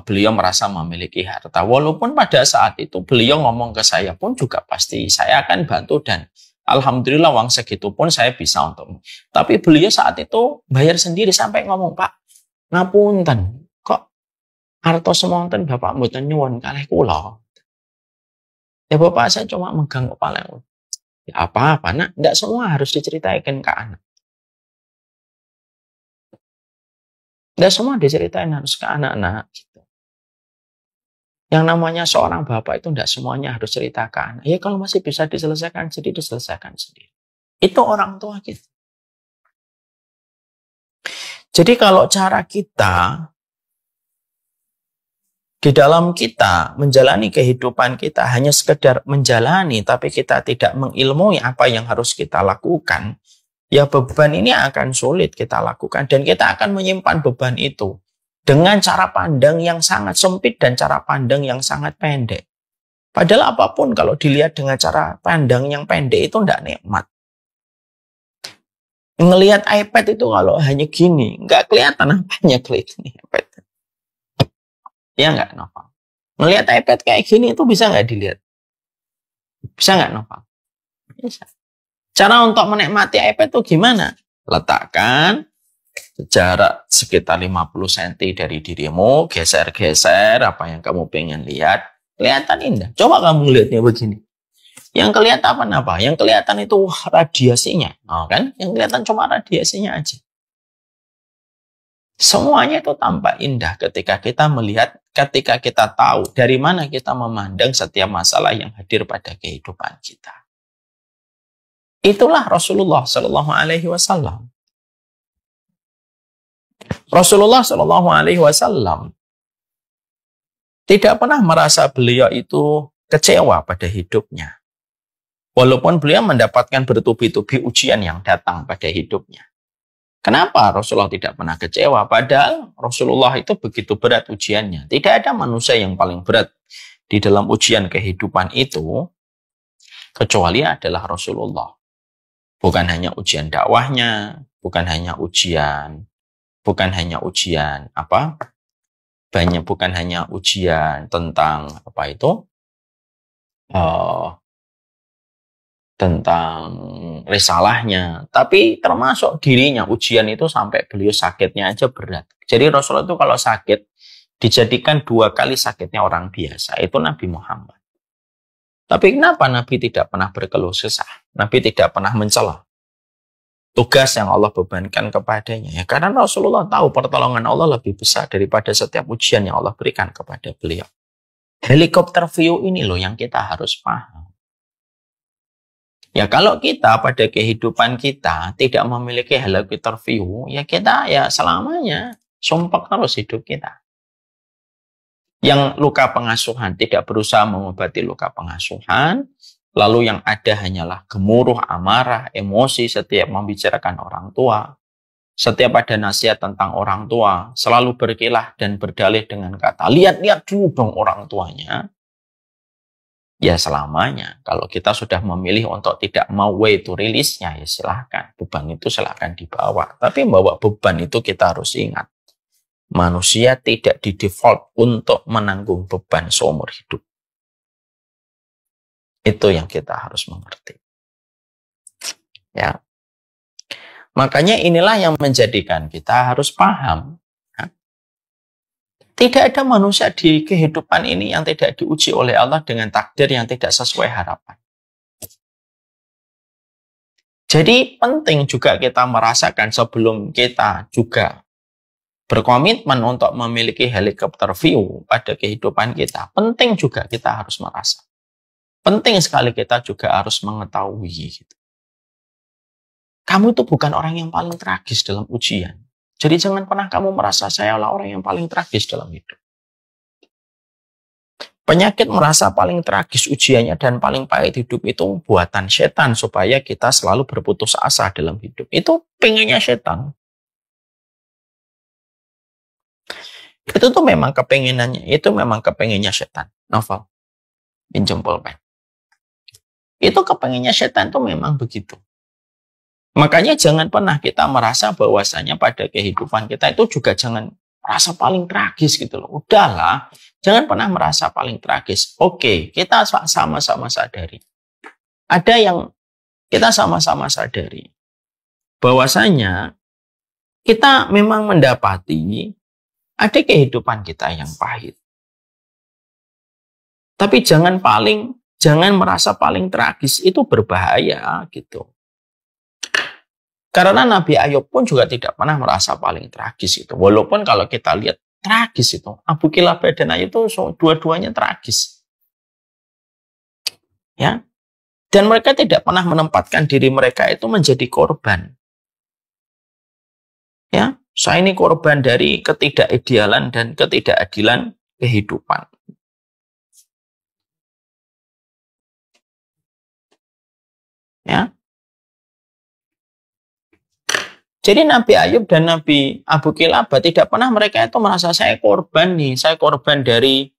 beliau merasa memiliki harta. Walaupun pada saat itu beliau ngomong ke saya pun juga pasti saya akan bantu dan alhamdulillah uang segitu pun saya bisa untuk. Tapi beliau saat itu bayar sendiri sampai ngomong, "Pak, ngapunten, kok harta semonten Bapak mboten nyuwun kalih kula." Ya Bapak saya cuma megang kepala. Ya apa-apa nak, enggak semua harus diceritakan ke anak. Enggak semua diceritain harus ke anak-anak. Gitu. Yang namanya seorang bapak itu enggak semuanya harus cerita ke anak. Ya kalau masih bisa diselesaikan sendiri, diselesaikan sendiri. Itu orang tua kita. Jadi kalau cara kita di dalam kita menjalani kehidupan kita hanya sekedar menjalani, tapi kita tidak mengilmui apa yang harus kita lakukan, ya beban ini akan sulit kita lakukan dan kita akan menyimpan beban itu dengan cara pandang yang sangat sempit dan cara pandang yang sangat pendek. Padahal apapun kalau dilihat dengan cara pandang yang pendek itu tidak nikmat. Ngelihat iPad itu kalau hanya gini, nggak kelihatan apanya kelihatan iPad. Ya nggak, Noval? Melihat iPad kayak gini itu bisa nggak dilihat? Bisa nggak, Noval? Bisa. Cara untuk menikmati iPad itu gimana? Letakkan jarak sekitar 50 cm dari dirimu, geser-geser apa yang kamu pengen lihat, kelihatan indah. Coba kamu lihatnya begini. Yang kelihatan apa? Yang kelihatan itu radiasinya. Oh, kan? Yang kelihatan cuma radiasinya aja. Semuanya itu tampak indah ketika kita melihat, ketika kita tahu dari mana kita memandang setiap masalah yang hadir pada kehidupan kita. Itulah Rasulullah Shallallahu Alaihi Wasallam. Rasulullah Shallallahu Alaihi Wasallam tidak pernah merasa beliau itu kecewa pada hidupnya, walaupun beliau mendapatkan bertubi-tubi ujian yang datang pada hidupnya. Kenapa Rasulullah tidak pernah kecewa? Padahal Rasulullah itu begitu berat ujiannya. Tidak ada manusia yang paling berat di dalam ujian kehidupan itu kecuali adalah Rasulullah. Bukan hanya ujian dakwahnya, bukan hanya ujian bukan hanya ujian tentang tentang risalahnya, tapi termasuk dirinya. Ujian itu sampai beliau sakitnya aja berat. Jadi Rasulullah itu kalau sakit dijadikan 2 kali sakitnya orang biasa. Itu Nabi Muhammad. Tapi kenapa Nabi tidak pernah berkeluh kesah? Nabi tidak pernah mencela tugas yang Allah bebankan kepadanya. Ya, karena Rasulullah tahu pertolongan Allah lebih besar daripada setiap ujian yang Allah berikan kepada beliau. Helikopter view ini loh yang kita harus paham. Ya kalau kita pada kehidupan kita tidak memiliki helikopter view, ya kita ya selamanya sumpek terus hidup kita. Yang luka pengasuhan tidak berusaha mengobati luka pengasuhan, lalu yang ada hanyalah gemuruh, amarah, emosi setiap membicarakan orang tua. Setiap ada nasihat tentang orang tua, selalu berkilah dan berdalih dengan kata, lihat-lihat dulu dong orang tuanya. Ya selamanya, kalau kita sudah memilih untuk tidak mau way to release-nya, ya silahkan. Beban itu silahkan dibawa. Tapi membawa beban itu kita harus ingat. Manusia tidak di-default untuk menanggung beban seumur hidup. Itu yang kita harus mengerti. Ya. Makanya inilah yang menjadikan kita harus paham. Tidak ada manusia di kehidupan ini yang tidak diuji oleh Allah dengan takdir yang tidak sesuai harapan. Jadi penting juga kita merasakan sebelum kita juga berkomitmen untuk memiliki helikopter view pada kehidupan kita. Penting juga kita harus merasa. Penting sekali kita juga harus mengetahui gitu. Kamu itu bukan orang yang paling tragis dalam ujian. Jadi jangan pernah kamu merasa saya adalah orang yang paling tragis dalam hidup. Penyakit merasa paling tragis ujiannya dan paling pahit hidup itu buatan setan supaya kita selalu berputus asa dalam hidup. Itu pengennya setan. Itu tuh memang kepengenannya, itu memang kepengennya setan. Novel, pinjam pulpen. Itu kepengennya setan tuh memang begitu. Makanya jangan pernah kita merasa bahwasanya pada kehidupan kita itu juga jangan merasa paling tragis gitu loh. Udahlah, jangan pernah merasa paling tragis. Oke, kita sama-sama sadari. Ada yang kita sama-sama sadari bahwasanya kita memang mendapati ada kehidupan kita yang pahit. Tapi jangan merasa paling tragis, itu berbahaya gitu. Karena Nabi Ayub pun juga tidak pernah merasa paling tragis itu. Walaupun kalau kita lihat tragis itu, Abu Kilabah dan Ayub itu dua-duanya tragis. Ya. Dan mereka tidak pernah menempatkan diri mereka itu menjadi korban. Ya, saya ini korban dari ketidakidealan dan ketidakadilan kehidupan. Ya. Jadi Nabi Ayub dan Nabi Abu Kilabah tidak pernah mereka itu merasa saya korban nih, saya korban dari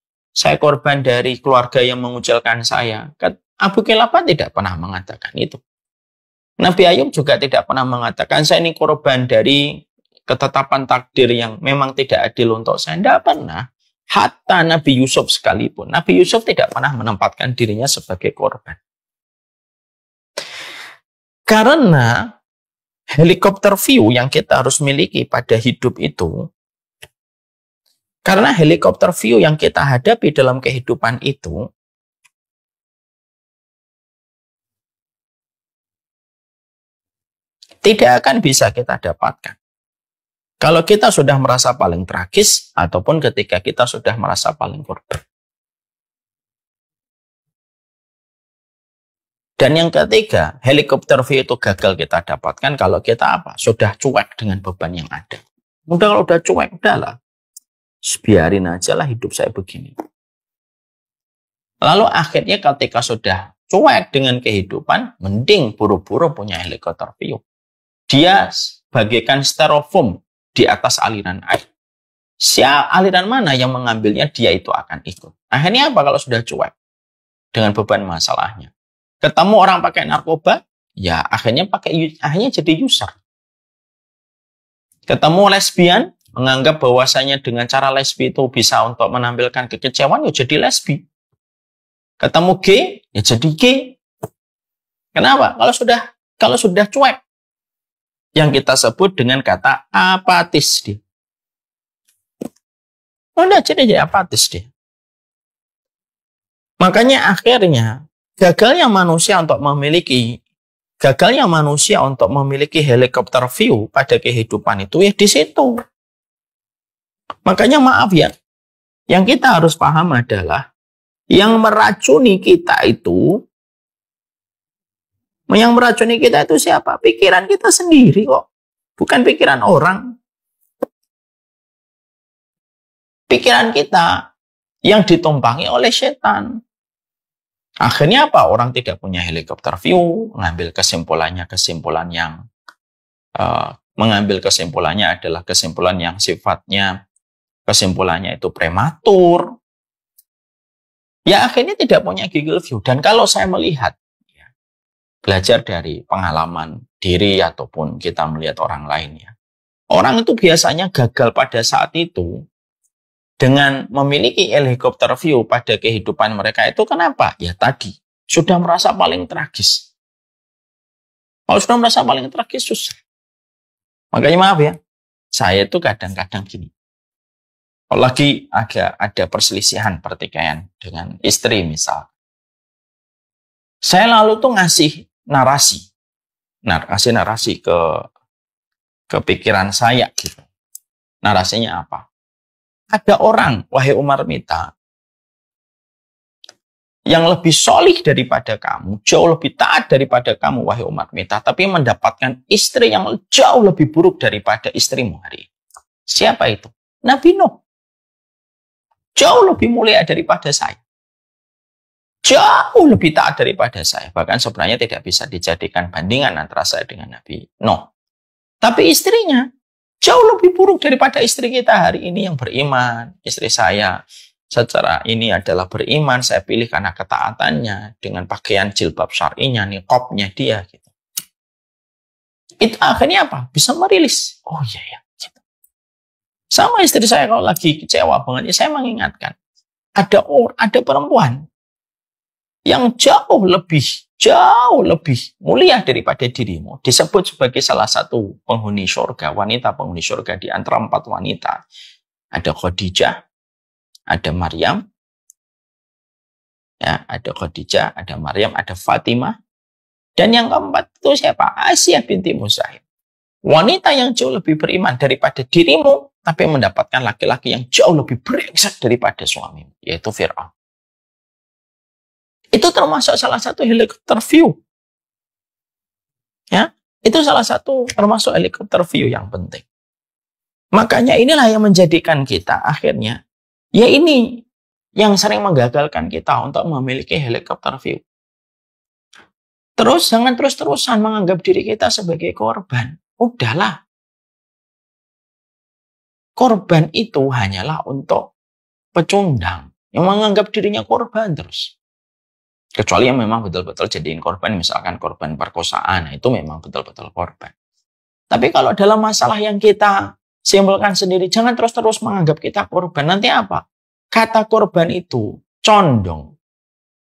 keluarga yang mengucilkan saya. Abu Kilabah tidak pernah mengatakan itu. Nabi Ayub juga tidak pernah mengatakan saya ini korban dari ketetapan takdir yang memang tidak adil untuk saya. Tidak pernah. Hatta Nabi Yusuf sekalipun, Nabi Yusuf tidak pernah menempatkan dirinya sebagai korban. Karena helikopter view yang kita harus miliki pada hidup itu, karena helikopter view yang kita hadapi dalam kehidupan itu, tidak akan bisa kita dapatkan. Kalau kita sudah merasa paling tragis, ataupun ketika kita sudah merasa paling korban. Dan yang ketiga, helikopter view itu gagal kita dapatkan kalau kita apa? Sudah cuek dengan beban yang ada. Udah kalau udah cuek, udahlah. Biarin aja lah hidup saya begini. Lalu akhirnya ketika sudah cuek dengan kehidupan, mending buru-buru punya helikopter view. Dia bagaikan styrofoam di atas aliran air. Aliran mana yang mengambilnya, dia itu akan ikut. Akhirnya apa kalau sudah cuek dengan beban masalahnya? Ketemu orang pakai narkoba, ya akhirnya jadi user. Ketemu lesbian, menganggap bahwasanya dengan cara lesbi itu bisa untuk menampilkan kekecewaan, ya jadi lesbi. Ketemu gay, ya jadi gay. Kenapa? Kalau sudah cuek, yang kita sebut dengan kata apatis dia. Udah jadi apatis dia. Makanya akhirnya gagalnya manusia untuk memiliki helikopter view pada kehidupan itu ya di situ. Makanya maaf ya, yang kita harus paham adalah yang meracuni kita itu siapa? Pikiran kita sendiri kok, bukan pikiran orang. Pikiran kita yang ditumpangi oleh setan. Akhirnya apa? Orang tidak punya helikopter view, mengambil kesimpulannya adalah kesimpulan yang sifatnya kesimpulannya itu prematur. Ya akhirnya tidak punya Google view. Dan kalau saya melihat, ya, belajar dari pengalaman diri ataupun kita melihat orang lain, ya, orang itu biasanya gagal pada saat itu dengan memiliki helikopter view pada kehidupan mereka itu. Kenapa? Ya tadi, sudah merasa paling tragis. Kalau sudah merasa paling tragis, susah. Makanya maaf ya, saya itu kadang-kadang gini. Kalau lagi ada perselisihan pertikaian dengan istri misal, saya lalu tuh ngasih narasi ke pikiran saya gitu. Narasinya apa? Ada orang, wahai Umar Mita, yang lebih solih daripada kamu, jauh lebih taat daripada kamu, wahai Umar Mita, tapi mendapatkan istri yang jauh lebih buruk daripada istrimu hari ini. Siapa itu? Nabi Nuh. Jauh lebih mulia daripada saya. Jauh lebih taat daripada saya. Bahkan sebenarnya tidak bisa dijadikan bandingan antara saya dengan Nabi Nuh. Tapi istrinya jauh lebih buruk daripada istri kita hari ini yang beriman. Istri saya secara ini adalah beriman, saya pilih karena ketaatannya, dengan pakaian jilbab syar'inya, niqabnya dia gitu. Itu akhirnya apa? Bisa merilis. Oh iya ya. Gitu. Sama istri saya kalau lagi kecewa banget, ya saya mengingatkan. Ada perempuan yang jauh lebih mulia daripada dirimu, disebut sebagai salah satu penghuni surga, wanita penghuni surga di antara 4 wanita. Ada Khadijah, ada Maryam, ya, ada Khadijah, ada Maryam, ada Fatimah, dan yang keempat itu siapa? Asiyah binti Muzahim. Wanita yang jauh lebih beriman daripada dirimu, tapi mendapatkan laki-laki yang jauh lebih brengsek daripada suamimu, yaitu Fir'aun. Itu termasuk salah satu helikopter view. Ya, itu salah satu termasuk helikopter view yang penting. Makanya inilah yang menjadikan kita akhirnya, ya ini yang sering menggagalkan kita untuk memiliki helikopter view. Terus jangan terus-terusan menganggap diri kita sebagai korban. Udahlah. Korban itu hanyalah untuk pecundang yang menganggap dirinya korban terus. Kecuali yang memang betul-betul jadiin korban, misalkan korban perkosaan, itu memang betul-betul korban. Tapi kalau dalam masalah yang kita simpulkan sendiri, jangan terus-terus menganggap kita korban. Nanti apa? Kata korban itu condong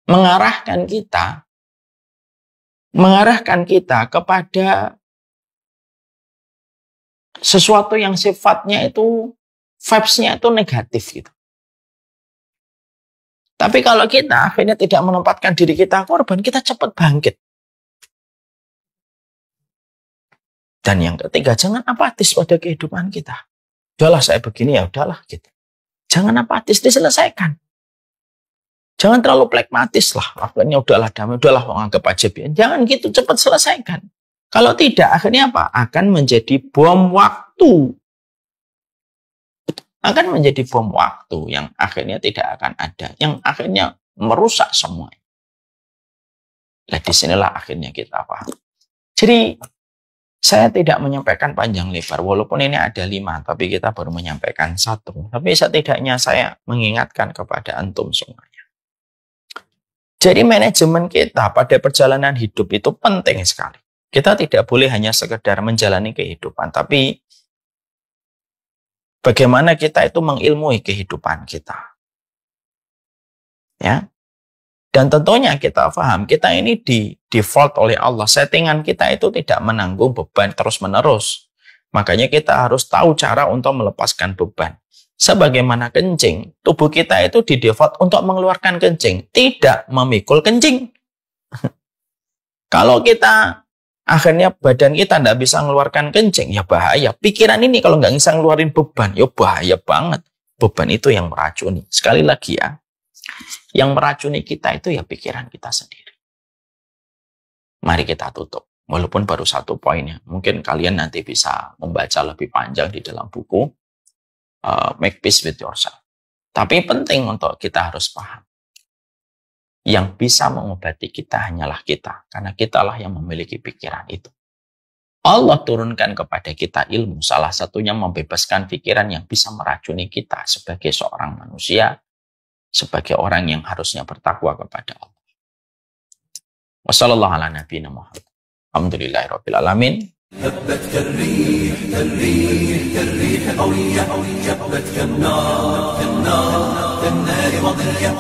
mengarahkan kita kepada sesuatu yang sifatnya itu, vibes-nya itu negatif gitu. Tapi kalau kita akhirnya tidak menempatkan diri kita korban, kita cepat bangkit. Dan yang ketiga, jangan apatis pada kehidupan kita. Udahlah saya begini, ya udahlah gitu. Jangan apatis, diselesaikan. Jangan terlalu pragmatis lah. Akhirnya udahlah damai, udahlah anggap aja. Jangan gitu, cepat selesaikan. Kalau tidak, akhirnya apa? Akan menjadi bom waktu. Akan menjadi bom waktu yang akhirnya tidak akan ada, yang akhirnya merusak semua. Nah, disinilah akhirnya kita paham. Jadi, saya tidak menyampaikan panjang lebar, walaupun ini ada 5, tapi kita baru menyampaikan 1. Tapi setidaknya saya mengingatkan kepada antum semuanya. Jadi, manajemen kita pada perjalanan hidup itu penting sekali. Kita tidak boleh hanya sekedar menjalani kehidupan, tapi bagaimana kita itu mengilmui kehidupan kita. Ya. Dan tentunya kita paham, kita ini di default oleh Allah. Settingan kita itu tidak menanggung beban terus-menerus. Makanya kita harus tahu cara untuk melepaskan beban. Sebagaimana kencing, tubuh kita itu di default untuk mengeluarkan kencing, tidak memikul kencing. Kalau kita akhirnya badan kita tidak bisa mengeluarkan kencing, ya bahaya. Pikiran ini kalau nggak bisa ngeluarin beban, ya bahaya banget. Beban itu yang meracuni. Sekali lagi ya, yang meracuni kita itu ya pikiran kita sendiri. Mari kita tutup. Walaupun baru 1 poinnya. Mungkin kalian nanti bisa membaca lebih panjang di dalam buku Make Peace with Yourself. Tapi penting untuk kita harus paham. Yang bisa mengobati kita hanyalah kita. Karena kitalah yang memiliki pikiran itu. Allah turunkan kepada kita ilmu. Salah satunya membebaskan pikiran yang bisa meracuni kita sebagai seorang manusia. Sebagai orang yang harusnya bertakwa kepada Allah. Wassalamualaikum. Alhamdulillahirabbil alamin. هبت كالريح كالريح كالريح قوية هبت كالنار كالنار كالنار وضية